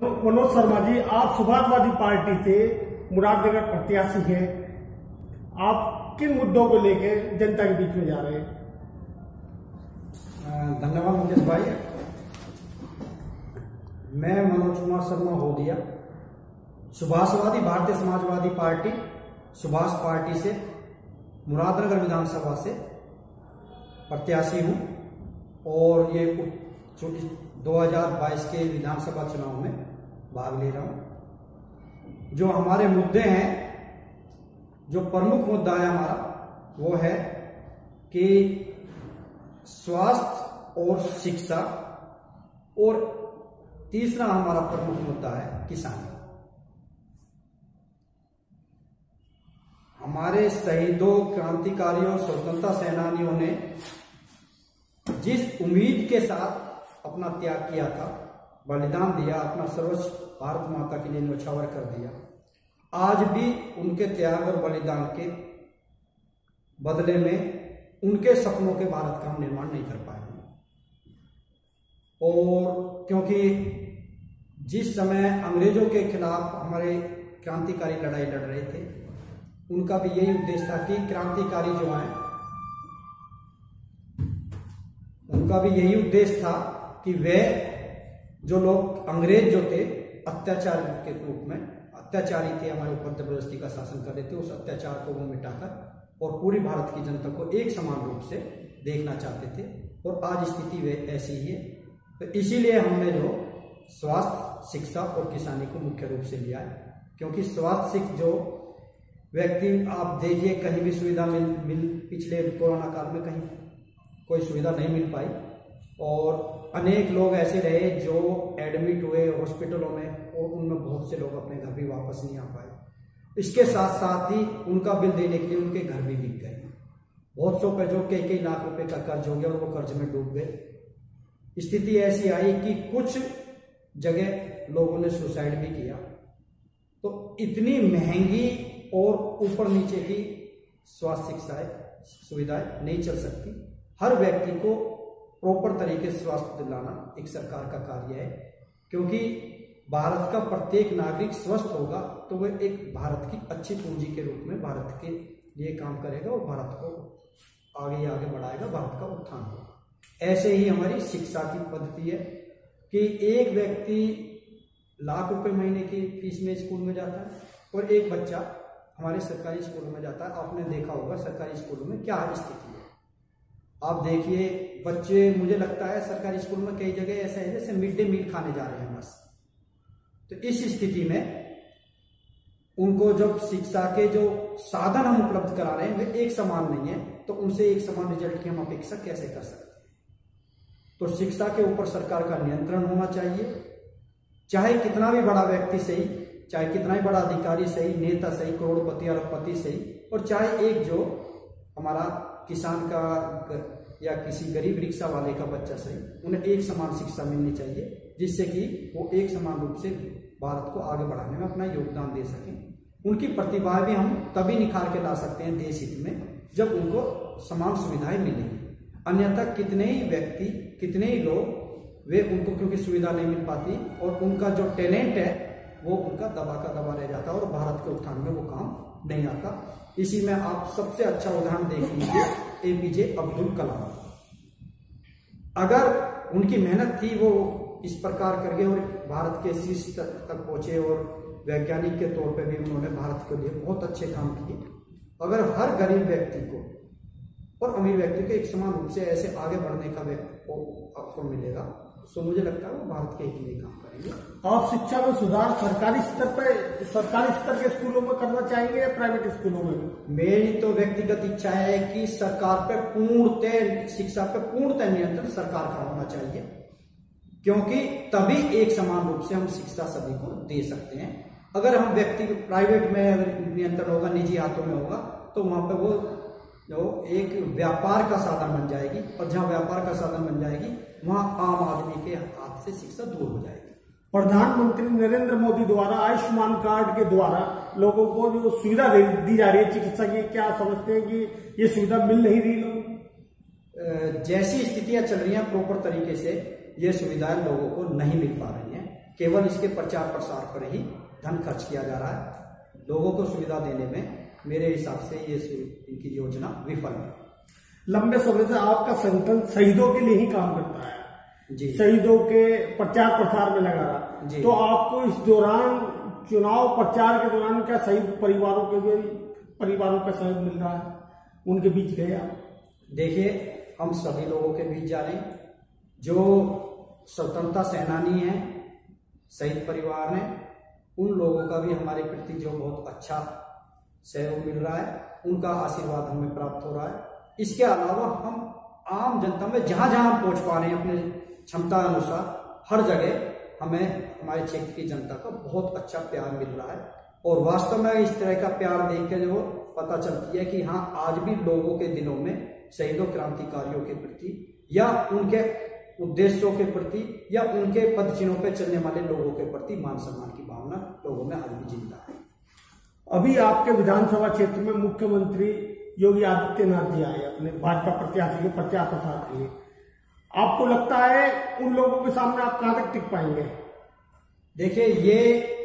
मनोज शर्मा जी, आप समाजवादी पार्टी से मुरादनगर प्रत्याशी हैं। आप किन मुद्दों को लेकर जनता के बीच में जा रहे हैं? धन्यवाद मुकेश भाई। मैं मनोज कुमार शर्मा होदिया, सुभाषवादी भारतीय समाजवादी पार्टी सुभाष पार्टी से मुरादनगर विधानसभा से प्रत्याशी हूं और ये 2022 के विधानसभा चुनाव में भाग ले रहा हूं। जो हमारे मुद्दे हैं, जो प्रमुख मुद्दा है हमारा, वो है कि स्वास्थ्य और शिक्षा, और तीसरा हमारा प्रमुख मुद्दा है किसान। हमारे शहीदों, क्रांतिकारियों, स्वतंत्रता सेनानियों ने जिस उम्मीद के साथ अपना त्याग किया था, बलिदान दिया, अपना सर्वस्व भारत माता के लिए न्यौछावर कर दिया, आज भी उनके त्याग और बलिदान के बदले में उनके सपनों के भारत का हम निर्माण नहीं कर पाए। और क्योंकि जिस समय अंग्रेजों के खिलाफ हमारे क्रांतिकारी लड़ाई लड़ रहे थे, उनका भी यही उद्देश्य था कि क्रांतिकारी जो हैं, उनका भी यही उद्देश्य था कि वे जो लोग अंग्रेज जो थे अत्याचार के रूप में अत्याचारी थे, हमारे ऊपर जबरदस्ती का शासन कर रहे थे, उस अत्याचार को वो मिटाकर और पूरी भारत की जनता को एक समान रूप से देखना चाहते थे। और आज स्थिति वे ऐसी ही है। तो इसीलिए हमने जो स्वास्थ्य, शिक्षा और किसानी को मुख्य रूप से लिया है। क्योंकि स्वास्थ्य शिक्षा जो व्यक्ति, आप देखिए कहीं भी सुविधा मिल पिछले कोरोना काल में कहीं कोई सुविधा नहीं मिल पाई, और अनेक लोग ऐसे रहे जो एडमिट हुए हॉस्पिटलों में, और उनमें बहुत से लोग अपने घर भी वापस नहीं आ पाए। इसके साथ साथ ही उनका बिल देने के लिए उनके घर भी बिक गए। बहुत सौ पे जो कई लाख रुपए का कर्ज हो गया और वो कर्ज में डूब गए। स्थिति ऐसी आई कि कुछ जगह लोगों ने सुसाइड भी किया। तो इतनी महंगी और ऊपर नीचे की स्वास्थ्य शिक्षा सुविधाएं नहीं चल सकती। हर व्यक्ति को प्रॉपर तरीके से स्वास्थ्य दिलाना एक सरकार का कार्य है। क्योंकि भारत का प्रत्येक नागरिक स्वस्थ होगा तो वह एक भारत की अच्छी पूंजी के रूप में भारत के लिए काम करेगा और भारत को आगे बढ़ाएगा, भारत का उत्थान होगा। ऐसे ही हमारी शिक्षा की पद्धति है कि एक व्यक्ति लाख रुपए महीने की फीस में स्कूल में जाता है और एक बच्चा हमारे सरकारी स्कूलों में जाता है। आपने देखा होगा सरकारी स्कूलों में क्या स्थिति है। आप देखिए बच्चे, मुझे लगता है सरकारी स्कूल में कई जगह ऐसा है जैसे मिड डे मील खाने जा रहे हैं बस। तो इस स्थिति में उनको जब शिक्षा के जो साधन हम उपलब्ध करा रहे हैं वे एक समान नहीं है, तो उनसे एक समान रिजल्ट की हम अपेक्षा कैसे कर सकते हैं। तो शिक्षा के ऊपर सरकार का नियंत्रण होना चाहिए। चाहे कितना भी बड़ा व्यक्ति सही, चाहे कितना ही बड़ा अधिकारी सही, नेता सही, करोड़पति अरबपति सही, और चाहे एक जो हमारा किसान का या किसी गरीब रिक्शा वाले का बच्चा सही, उन्हें एक समान शिक्षा मिलनी चाहिए, जिससे कि वो एक समान रूप से भारत को आगे बढ़ाने में अपना योगदान दे सकें। उनकी प्रतिभा भी हम तभी निखार के ला सकते हैं देश हित में, जब उनको समान सुविधाएं मिलेंगी। अन्यथा कितने ही व्यक्ति, कितने ही लोग, वे उनको क्योंकि सुविधा नहीं मिल पाती और उनका जो टैलेंट है वो उनका दबा का दबा रह जाता है और भारत के उत्थान में वो काम नहीं आता। इसी में आप सबसे अच्छा उदाहरण देख लीजिए APJ अब्दुल कलाम। अगर उनकी मेहनत थी, वो इस प्रकार करके और भारत के शीर्ष तक पहुंचे और वैज्ञानिक के तौर पे भी उन्होंने भारत के लिए बहुत अच्छे काम किए। अगर हर गरीब व्यक्ति को और अमीर व्यक्ति को एक समान रूप से ऐसे आगे बढ़ने का अवसर मिलेगा, तो मुझे लगता है वो भारत के हित में काम करेंगे। आप शिक्षा में सुधार सरकारी स्तर के स्कूलों में करना चाहेंगे या प्राइवेट स्कूलों में? मेरी तो व्यक्तिगत इच्छा है कि सरकार पे पूर्णतः, शिक्षा पे पूर्णतः नियंत्रण सरकार का होना चाहिए। क्योंकि तभी एक समान रूप से हम शिक्षा सभी को दे सकते हैं। अगर हम व्यक्ति प्राइवेट में अगर नियंत्रण होगा, निजी हाथों में होगा, तो वहां पे वो जो एक व्यापार का साधन बन जाएगी, और जहां व्यापार का साधन बन जाएगी वहां आम आदमी के हाथ से शिक्षा दूर हो जाएगी। प्रधानमंत्री नरेंद्र मोदी द्वारा आयुष्मान कार्ड के द्वारा लोगों को जो सुविधा दी जा रही है चिकित्सा की, क्या समझते हैं कि ये सुविधा मिल नहीं रही लोगों को? जैसी स्थितियां चल रही हैं प्रॉपर तरीके से ये सुविधाएं लोगों को नहीं मिल पा रही हैं। केवल इसके प्रचार प्रसार पर ही धन खर्च किया जा रहा है। लोगों को सुविधा देने में मेरे हिसाब से ये इनकी योजना विफल है। लंबे समय से आपका संगठन शहीदों के लिए ही काम करता है जी, शहीदों के प्रचार प्रसार में लगा रहा जी। तो आपको इस दौरान चुनाव प्रचार के दौरान क्या शहीद परिवारों का सहयोग मिल रहा है? उनके बीच गए आप? देखिए, हम सभी लोगों के बीच जा रहे हैं। जो स्वतंत्रता सेनानी हैं, शहीद परिवार ने, उन लोगों का भी हमारे प्रति जो बहुत अच्छा सहयोग मिल रहा है, उनका आशीर्वाद हमें प्राप्त हो रहा है। इसके अलावा हम आम जनता में जहां जहां हम पहुंच पा रहे हैं अपने क्षमता अनुसार, हर जगह हमें हमारे क्षेत्र की जनता का बहुत अच्छा प्यार मिल रहा है। और वास्तव में इस तरह का प्यार देख के जो पता चलती है कि हाँ, आज भी लोगों के दिलों में शहीदों क्रांतिकारियों के प्रति या उनके उद्देश्यों के प्रति या उनके पद चिन्हों पर चलने वाले लोगों के प्रति मान सम्मान की भावना लोगों में आज भी जिंदा है। अभी आपके विधानसभा क्षेत्र में मुख्यमंत्री योगी आदित्यनाथ जी आए अपने भाजपा प्रत्याशी के प्रचार प्रसार के लिए। आपको लगता है उन लोगों के सामने आप कहां तक टिक पाएंगे? देखिए, ये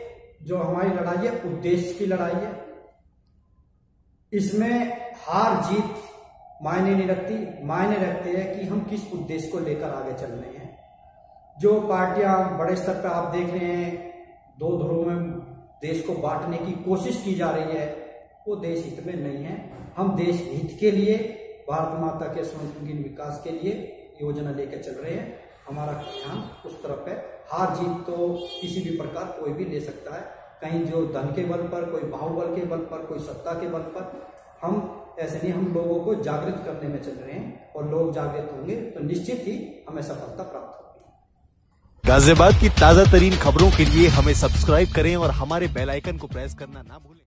जो हमारी लड़ाई है, उद्देश्य की लड़ाई है। इसमें हार जीत मायने नहीं रखती, मायने रखते हैं कि हम किस उद्देश्य को लेकर आगे चल रहे हैं। जो पार्टियां बड़े स्तर पर आप देख रहे हैं, दो ध्रुवों में देश को बांटने की कोशिश की जा रही है, वो देश हित में नहीं है। हम देश हित के लिए, भारत माता के सर्वांगीण विकास के लिए योजना लेकर चल रहे हैं। हमारा ध्यान उस तरफ है। हार जीत तो किसी भी प्रकार कोई भी ले सकता है, कहीं जो धन के बल पर, कोई बाहुबल के बल पर, कोई सत्ता के बल पर। हम ऐसे नहीं, हम लोगों को जागृत करने में चल रहे हैं, और लोग जागृत होंगे तो निश्चित ही हमें सफलता प्राप्त होगी। गाजियाबाद की ताजा तरीन खबरों के लिए हमें सब्सक्राइब करें और हमारे बेल आइकन को प्रेस करना ना भूलें।